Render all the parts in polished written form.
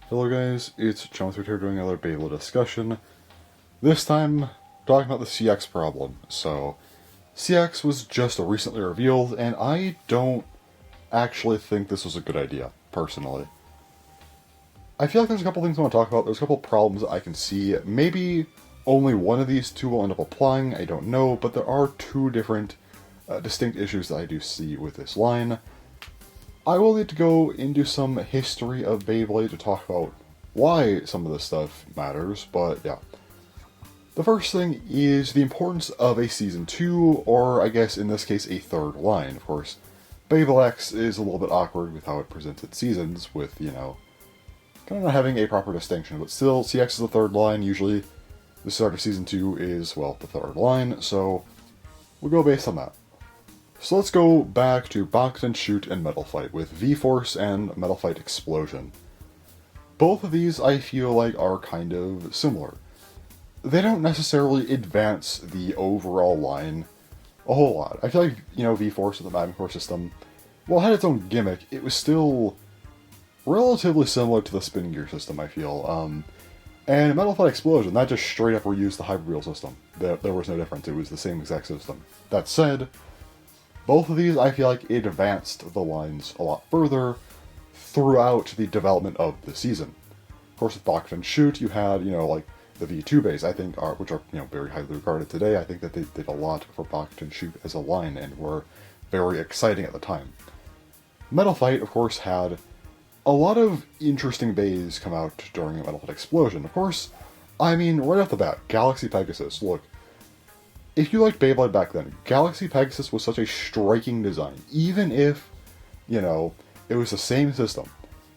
Hello guys, it's Jonathan here doing another Beyblade discussion. This time, talking about the CX problem. So, CX was just recently revealed, and I don't actually think this was a good idea, personally. I feel like there's a couple things I want to talk about. There's a couple problems that I can see. Maybe only one of these two will end up applying, I don't know, but there are two different distinct issues that I do see with this line. I will need to go into some history of Beyblade to talk about why some of this stuff matters, but yeah. The first thing is the importance of a Season 2, or I guess in this case a third line. Of course, Beyblade X is a little bit awkward with how it presents its seasons, with, kind of not having a proper distinction, but still, CX is the third line. Usually, the start of Season 2 is, well, the third line, so we'll go based on that. So let's go back to Box and Shoot and Metal Fight with V-Force and Metal Fight Explosion. Both of these I feel like are kind of similar. They don't necessarily advance the overall line a whole lot. I feel like, V-Force with the Magma Core system, while it had its own gimmick, it was still relatively similar to the spinning gear system, I feel. And Metal Fight Explosion, that just straight up reused the Hyper Wheel system. There was no difference, it was the same exact system. That said, both of these, I feel like it advanced the lines a lot further throughout the development of the season. Of course, with Box and Shoot, you had, like, the V2 bays, I think, which are, very highly regarded today. I think that they did a lot for Box and Shoot as a line and were very exciting at the time. Metal Fight, of course, had a lot of interesting bays come out during Metal Fight Explosion. Of course, I mean, right off the bat, Galaxy Pegasus, look, if you liked Beyblade back then, Galaxy Pegasus was such a striking design. Even if, it was the same system,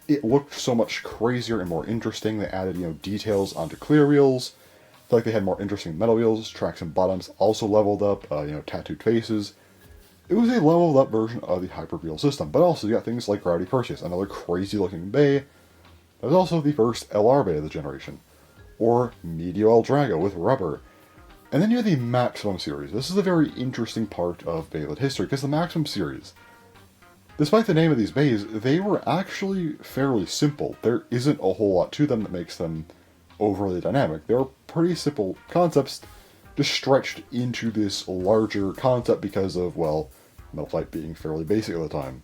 it looked so much crazier and more interesting. They added, details onto clear wheels. I feel like they had more interesting metal wheels. Tracks and bottoms also leveled up, tattooed faces. It was a leveled up version of the Hyper Wheel system, but also you got things like Gravity Perseus, another crazy looking bay. That was also the first LR bay of the generation. Or Medio El Drago with rubber. And then you have the Maximum series. This is a very interesting part of Beyblade history, because the Maximum series, despite the name of these bays, they were actually fairly simple. There isn't a whole lot to them that makes them overly dynamic. They're pretty simple concepts, just stretched into this larger concept because of, well, Metal Fight being fairly basic at the time.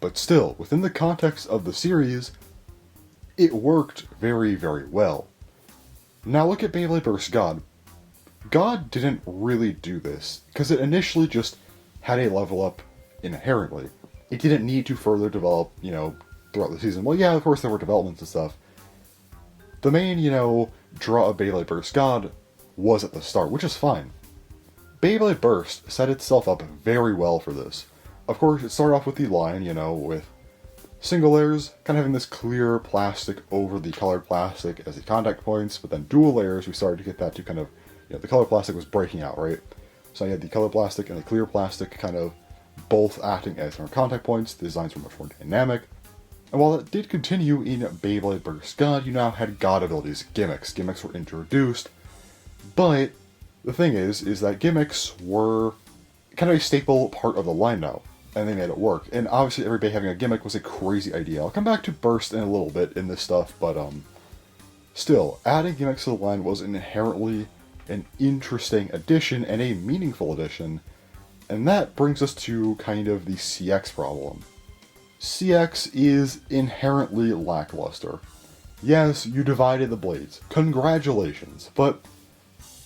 But still, within the context of the series, it worked very, very well. Now look at Beyblade vs. God. God didn't really do this, because it initially just had a level up inherently. It didn't need to further develop, throughout the season. Well, yeah, of course there were developments and stuff. The main, draw of Beyblade vs. God was at the start, which is fine. Beyblade Burst set itself up very well for this. Of course, it started off with the line, with single layers, kind of having this clear plastic over the colored plastic as the contact points, but then dual layers, we started to get that to kind of, the colored plastic was breaking out, right? So you had the colored plastic and the clear plastic kind of both acting as their contact points. The designs were much more dynamic. And while that did continue in Beyblade vs. God, you now had God abilities, gimmicks. Gimmicks were introduced, but the thing is that gimmicks were kind of a staple part of the line now, and they made it work. And obviously everybody having a gimmick was a crazy idea. I'll come back to Burst in a little bit in this stuff, but still, adding gimmicks to the line was inherently an interesting addition and a meaningful addition, and that brings us to kind of the CX problem. CX is inherently lackluster. Yes, you divided the blades. Congratulations. But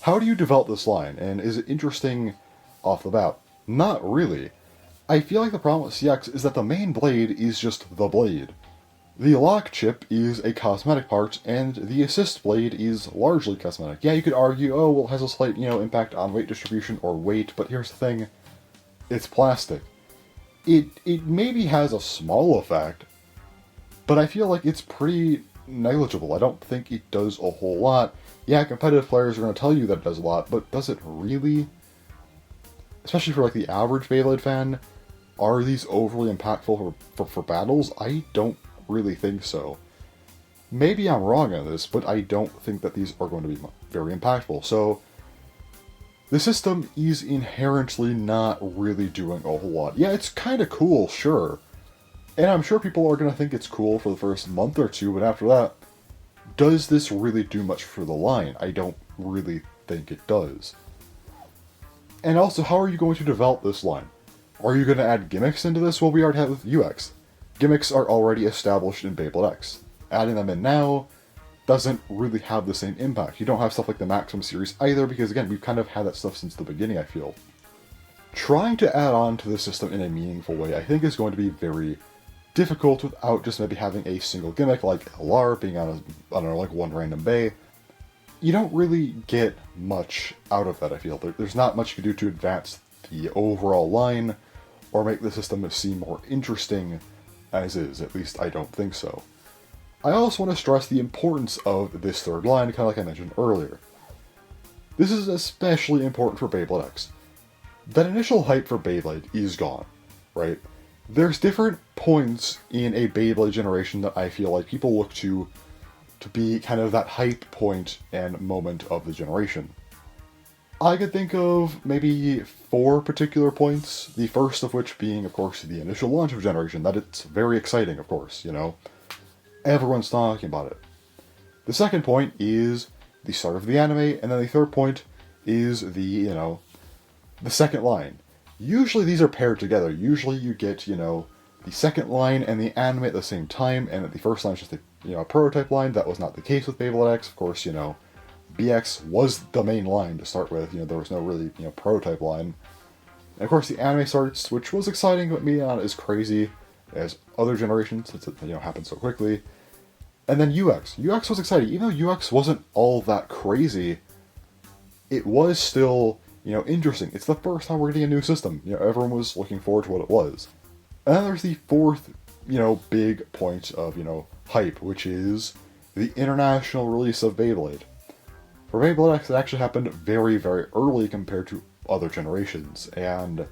how do you develop this line, and is it interesting off the bat? Not really. I feel like the problem with CX is that the main blade is just the blade. The lock chip is a cosmetic part, and the assist blade is largely cosmetic. Yeah, you could argue, oh, well, it has a slight, impact on weight distribution or weight, but here's the thing. It's plastic. It maybe has a small effect, but I feel like it's pretty negligible. I don't think it does a whole lot. Yeah, competitive players are going to tell you that it does a lot, but does it really? Especially for, the average Beyblade fan, are these overly impactful for battles? I don't really think so. Maybe I'm wrong on this, but I don't think that these are going to be very impactful. So the system is inherently not really doing a whole lot. Yeah, it's kind of cool, sure. And I'm sure people are going to think it's cool for the first month or two, but after that, does this really do much for the line? I don't really think it does. And also, how are you going to develop this line? Are you going to add gimmicks into this? Well, we already have with UX. Gimmicks are already established in Beyblade X. Adding them in now doesn't really have the same impact. You don't have stuff like the Maximum series either, because again, we've kind of had that stuff since the beginning, I feel. Trying to add on to the system in a meaningful way, I think, is going to be very difficult without just maybe having a single gimmick, like LR being on a, I don't know, like one random bay. You don't really get much out of that, I feel. There's not much you can do to advance the overall line, or make the system seem more interesting as is. At least I don't think so. I also want to stress the importance of this third line, kind of like I mentioned earlier. This is especially important for Beyblade X. That initial hype for Beyblade is gone, right? There's different points in a Beyblade generation that I feel like people look to be kind of that hype point and moment of the generation. I could think of maybe 4 particular points, the first of which being, of course, the initial launch of Generation. That it's very exciting, of course, you know. Everyone's talking about it. The second point is the start of the anime, and then the third point is the, you know, the second line. Usually these are paired together. Usually you get, you know, the second line and the anime at the same time, and the first line is just a, you know, a prototype line. That was not the case with Beyblade X. Of course, you know, BX was the main line to start with. You know, there was no really, you know, prototype line. And of course the anime starts, which was exciting, but maybe not as crazy as other generations, since it, you know, happened so quickly. And then UX. UX was exciting. Even though UX wasn't all that crazy, it was still, you know, interesting. It's the first time we're getting a new system. You know, everyone was looking forward to what it was. And then there's the fourth, you know, big point of, you know, hype, which is the international release of Beyblade. For Beyblade X, it actually happened very, very early compared to other generations. And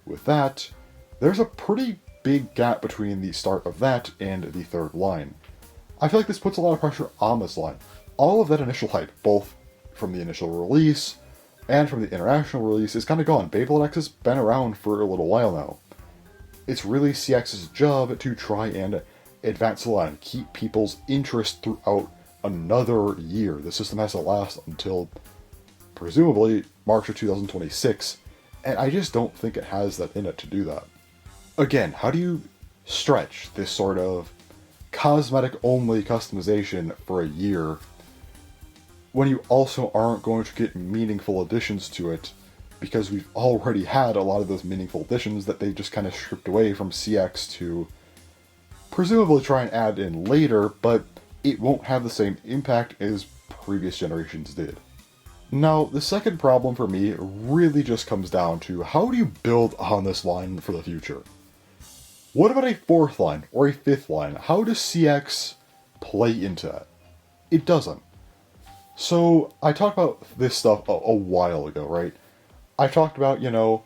with that, there's a pretty big gap between the start of that and the third line. I feel like this puts a lot of pressure on this line. All of that initial hype, both from the initial release and from the international release, is kind of gone. Beyblade X has been around for a little while now. It's really CX's job to try and advance the line, keep people's interest throughout another year. The system has to last until, presumably, March of 2026, and I just don't think it has that in it to do that. Again, how do you stretch this sort of cosmetic-only customization for a year when you also aren't going to get meaningful additions to it, because we've already had a lot of those meaningful additions that they just kind of stripped away from CX to presumably try and add in later, but it won't have the same impact as previous generations did. Now, the second problem for me really just comes down to how do you build on this line for the future? What about a fourth line or a fifth line? How does CX play into that? It doesn't. So, I talked about this stuff a while ago, right? I talked about, you know,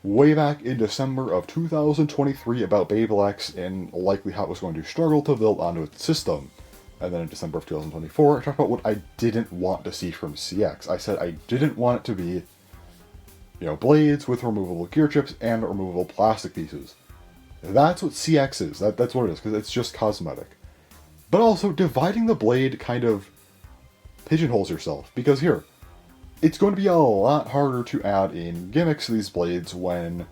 way back in December of 2023 about Beyblade X and likely how it was going to struggle to build onto its system. And then in December of 2024, I talked about what I didn't want to see from CX. I said I didn't want it to be, you know, blades with removable gear chips and removable plastic pieces. That's what CX is. That's what it is, because it's just cosmetic. But also, dividing the blade kind of pigeonholes yourself, because here, it's going to be a lot harder to add in gimmicks to these blades when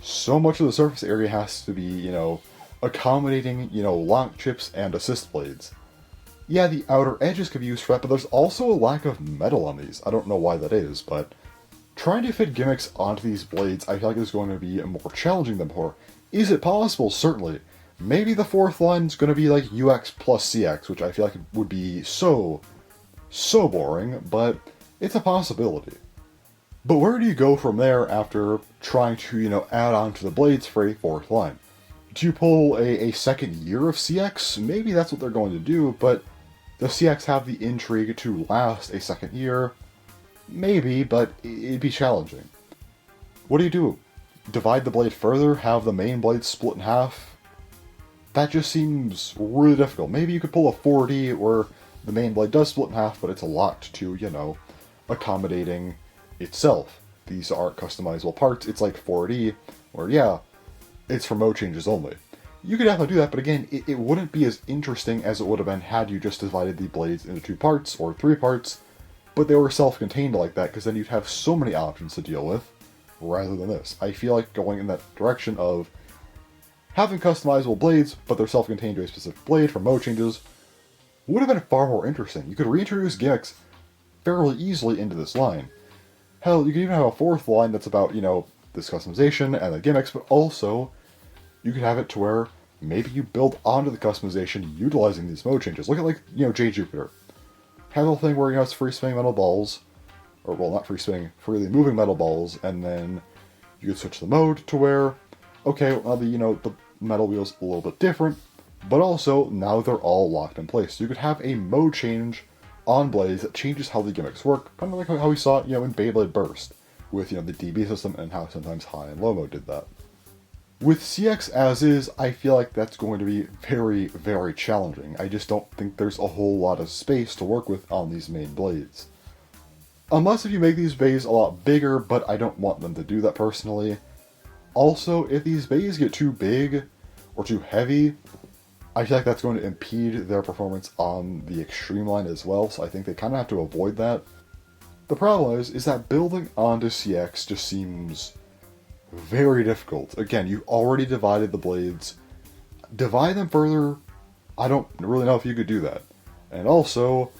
so much of the surface area has to be, you know, accommodating, you know, lock chips and assist blades. Yeah, the outer edges could be used for that, but there's also a lack of metal on these. I don't know why that is, but trying to fit gimmicks onto these blades I feel like is going to be more challenging than before. Is it possible? Certainly. Maybe the fourth line's going to be like UX plus CX, which I feel like would be so boring, but it's a possibility. But where do you go from there after trying to, you know, add on to the blades for a fourth line? Do you pull a second year of CX? Maybe that's what they're going to do, but does CX have the intrigue to last a second year? Maybe, but it'd be challenging. What do you do? Divide the blade further? Have the main blade split in half? That just seems really difficult. Maybe you could pull a 4D where the main blade does split in half, but it's locked to, you know, accommodating itself. These aren't customizable parts. It's like 4D, where, yeah, it's for mode changes only. You could definitely do that, but again, it wouldn't be as interesting as it would have been had you just divided the blades into 2 parts or 3 parts, but they were self-contained like that, because then you'd have so many options to deal with, rather than this. I feel like going in that direction of having customizable blades, but they're self-contained to a specific blade for mode changes, would have been far more interesting. You could reintroduce gimmicks fairly easily into this line. Hell, you could even have a 4th line that's about, this customization and the gimmicks, but also you could have it to where maybe you build onto the customization utilizing these mode changes. Look at, J. Jupiter. Have a little thing where, it's free-spinning metal balls, or, well, not free-spinning, freely moving metal balls, and then you could switch the mode to where, okay, well, the metal wheel's a little bit different, but also, now they're all locked in place. So you could have a mode change on blades that changes how the gimmicks work, kind of like how we saw it, in Beyblade Burst, with, the DB system and how sometimes high and low mode did that. With CX as is, I feel like that's going to be very, very challenging. I just don't think there's a whole lot of space to work with on these main blades. Unless if you make these bays a lot bigger, but I don't want them to do that personally. Also, if these bays get too big or too heavy, I feel like that's going to impede their performance on the extreme line as well, so I think they kind of have to avoid that. The problem is that building onto CX just seems very difficult. Again, you've already divided the blades. Divide them further, I don't really know if you could do that. And also,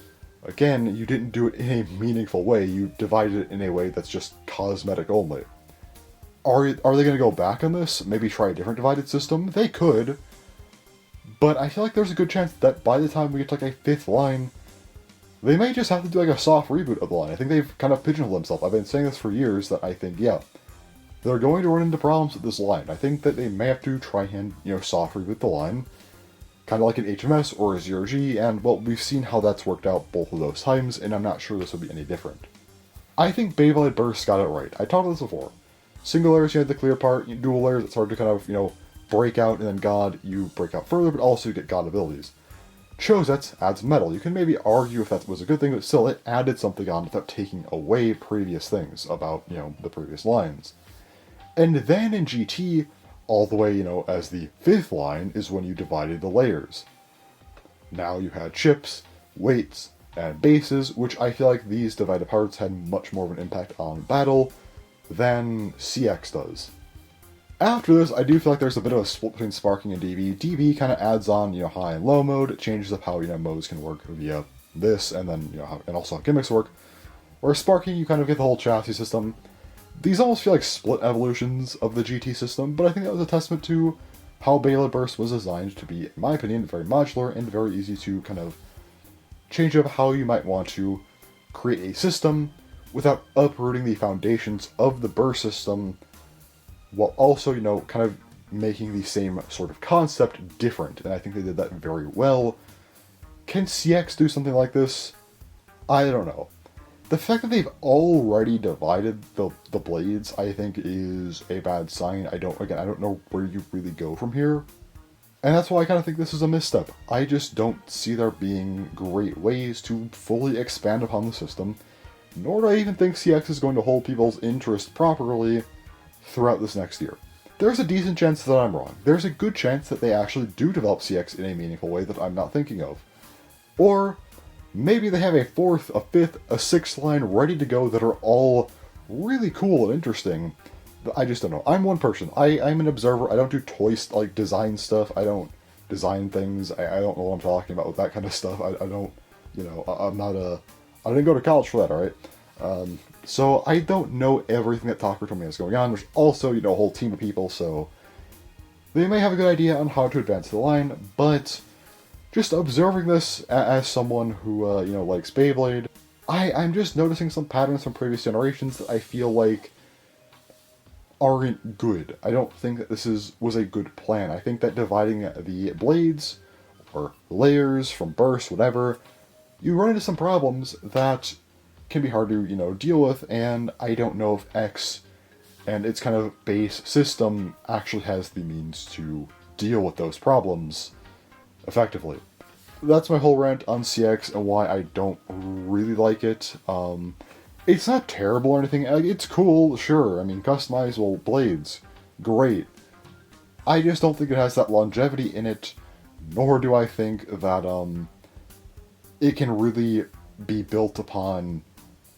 again, you didn't do it in a meaningful way. You divided it in a way that's just cosmetic only. Are they going to go back on this? Maybe try a different divided system? They could. But I feel like there's a good chance that by the time we get to like a 5th line, they may just have to do like a soft reboot of the line. I think they've kind of pigeonholed themselves. I've been saying this for years, that I think, yeah, they're going to run into problems with this line. I think that they may have to try and, soft reboot the line. Kind of like an HMS or a 0G, and, well, we've seen how that's worked out both of those times, and I'm not sure this would be any different. I think Beyblade Burst got it right. I talked about this before. Single layers, you had the clear part. Dual layers, it's hard to kind of, break out, and then God, you break out further, but also you get God abilities. Chosets adds metal. You can maybe argue if that was a good thing, but still, it added something on without taking away previous things about, the previous lines. And then in GT, all the way, as the 5th line is when you divided the layers. Now you had chips, weights, and bases, which I feel like these divided parts had much more of an impact on battle than CX does. After this, I do feel like there's a bit of a split between Sparking and DB. DB kind of adds on, high and low mode. It changes up how, modes can work via this, and then, and also how gimmicks work. Whereas Sparking, you kind of get the whole chassis system. These almost feel like split evolutions of the GT system, but I think that was a testament to how Beyblade Burst was designed to be, in my opinion, very modular and very easy to kind of change up how you might want to create a system without uprooting the foundations of the Burst system, while also, kind of making the same sort of concept different, and I think they did that very well. Can CX do something like this? I don't know. The fact that they've already divided the blades, I think, is a bad sign. I don't know where you really go from here. And that's why I kind of think this is a misstep. I just don't see there being great ways to fully expand upon the system, nor do I even think CX is going to hold people's interest properly throughout this next year. There's a decent chance that I'm wrong. There's a good chance that they actually do develop CX in a meaningful way that I'm not thinking of. Or maybe they have a 4th, a 5th, a 6th line ready to go that are all really cool and interesting. I just don't know. I'm one person. I'm an observer. I don't do design stuff. I don't design things. I don't know what I'm talking about with that kind of stuff. I don't, I'm not I didn't go to college for that, alright? So I don't know everything that Talker told me is going on. There's also, a whole team of people, so they may have a good idea on how to advance the line, but just observing this as someone who, likes Beyblade, I'm just noticing some patterns from previous generations that I feel like aren't good. I don't think that this was a good plan. I think that dividing the blades, or layers from bursts, whatever, you run into some problems that can be hard to, deal with, and I don't know if X and its kind of base system actually has the means to deal with those problems effectively. That's my whole rant on CX and why I don't really like it. It's not terrible or anything. It's cool, sure. I mean, customizable blades, great. I just don't think it has that longevity in it, nor do I think that it can really be built upon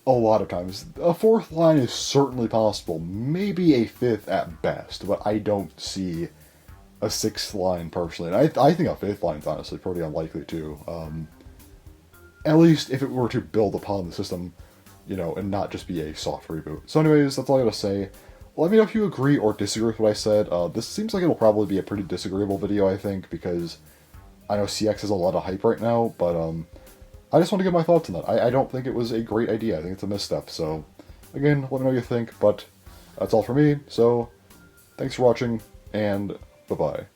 a lot of times. A fourth line is certainly possible, maybe a fifth at best, but I don't see a sixth line personally. And I think a fifth line's honestly pretty unlikely too. At least if it were to build upon the system, and not just be a soft reboot. So anyways, that's all I gotta say. Let me know if you agree or disagree with what I said. This seems like it'll probably be a pretty disagreeable video, I think, because I know CX has a lot of hype right now, but I just want to get my thoughts on that. I don't think it was a great idea. I think it's a misstep. So, again, let me know what you think, but that's all for me. So, thanks for watching, and bye-bye.